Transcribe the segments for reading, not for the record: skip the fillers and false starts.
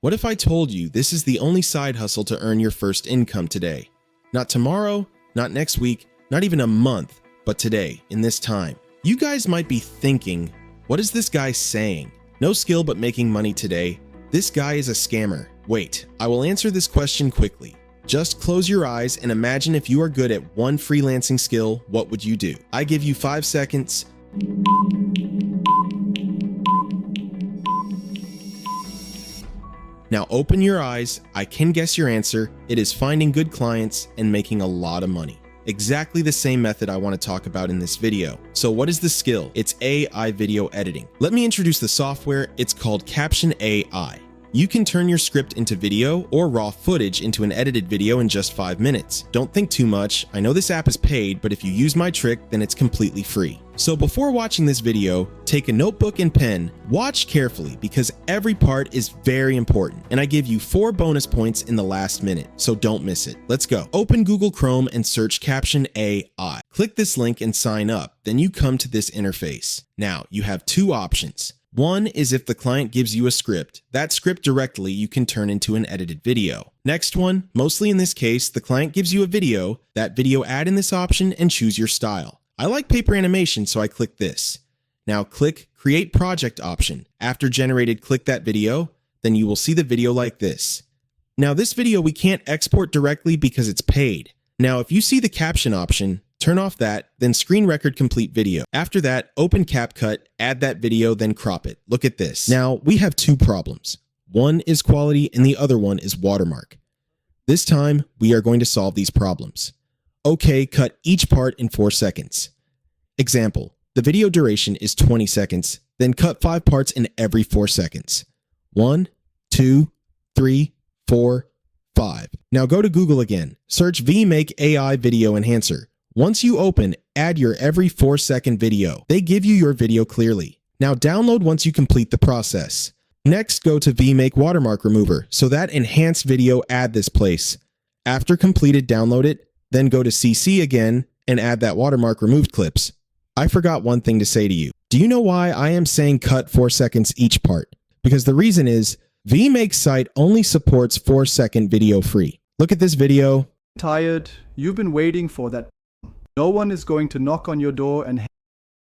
What if I told you this is the only side hustle to earn your first income today? Not tomorrow, not next week, not even a month, but today, in this time. You guys might be thinking, what is this guy saying? No skill but making money today. This guy is a scammer. Wait, I will answer this question quickly. Just close your eyes and imagine if you are good at one freelancing skill, what would you do? I give you 5 seconds. Now open your eyes. I can guess your answer. It is finding good clients and making a lot of money. Exactly the same method I want to talk about in this video. So what is the skill? It's AI video editing. Let me introduce the software. It's called Caption AI. You can turn your script into video or raw footage into an edited video in just 5 minutes. Don't think too much. I know this app is paid, but if you use my trick, then it's completely free. So before watching this video, take a notebook and pen, watch carefully because every part is very important. And I give you 4 bonus points in the last minute, so don't miss it. Let's go. Open Google Chrome and search Caption AI. Click this link and sign up. Then you come to this interface. Now you have 2 options. One is if the client gives you a script. That script directly you can turn into an edited video. Next one, mostly in this case, the client gives you a video. That video add in this option and choose your style. I like paper animation, so I click this. Now click Create Project option. After generated, click that video. Then you will see the video like this. Now this video we can't export directly because it's paid. Now if you see the caption option, turn off that, then screen record complete video. After that, open CapCut, add that video, then crop it. Look at this. Now, we have 2 problems. One is quality and the other one is watermark. This time, we are going to solve these problems. Okay, cut each part in 4 seconds. Example, the video duration is 20 seconds, then cut 5 parts in every 4 seconds. 1, 2, 3, 4, 5. Now go to Google again. Search vMake AI Video Enhancer. Once you open, add your every 4-second video. They give you your video clearly. Now download once you complete the process. Next, go to vMake Watermark Remover. So that enhanced video, add this place. After completed, download it. Then go to CC again and add that watermark removed clips. I forgot one thing to say to you. Do you know why I am saying cut 4 seconds each part? Because the reason is vMake's site only supports 4-second video free. Look at this video. Tired, you've been waiting for that. No one is going to knock on your door and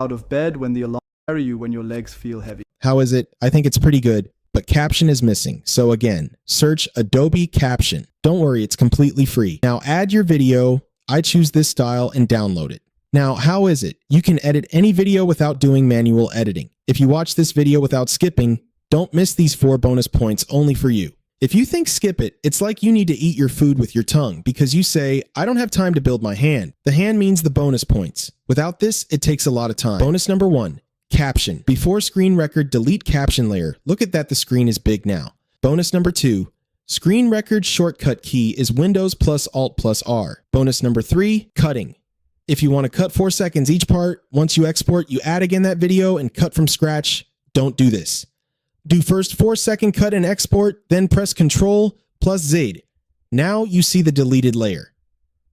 out of bed when the alarm carry you when your legs feel heavy. How is it? I think it's pretty good, but caption is missing. So again, search Adobe Caption. Don't worry, it's completely free. Now add your video. I choose this style and download it. Now, how is it? You can edit any video without doing manual editing. If you watch this video without skipping, don't miss these 4 bonus points only for you. If you think skip it, it's like you need to eat your food with your tongue because you say, I don't have time to build my hand. The hand means the bonus points. Without this, it takes a lot of time. Bonus number 1, caption. Before screen record, delete caption layer. Look at that, the screen is big now. Bonus number 2, screen record shortcut key is Windows plus Alt plus R. Bonus number 3, cutting. If you want to cut 4 seconds each part, once you export, you add again that video and cut from scratch. Don't do this. Do first 4-second cut and export, then press Ctrl plus Z. Now you see the deleted layer.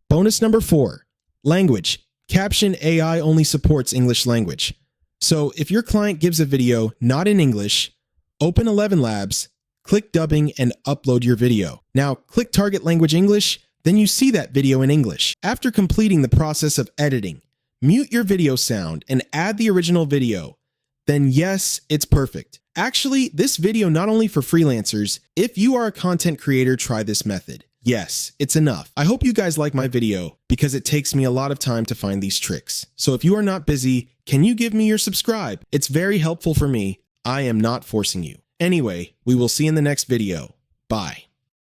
Bonus number 4, language. Caption AI only supports English language. So if your client gives a video not in English, open 11 Labs, click dubbing and upload your video. Now click target language English, then you see that video in English. After completing the process of editing, mute your video sound and add the original video. Then yes, it's perfect. Actually, this video not only for freelancers, if you are a content creator, try this method. Yes, it's enough. I hope you guys like my video because it takes me a lot of time to find these tricks. So if you are not busy, can you give me your subscribe? It's very helpful for me. I am not forcing you. Anyway, we will see in the next video. Bye.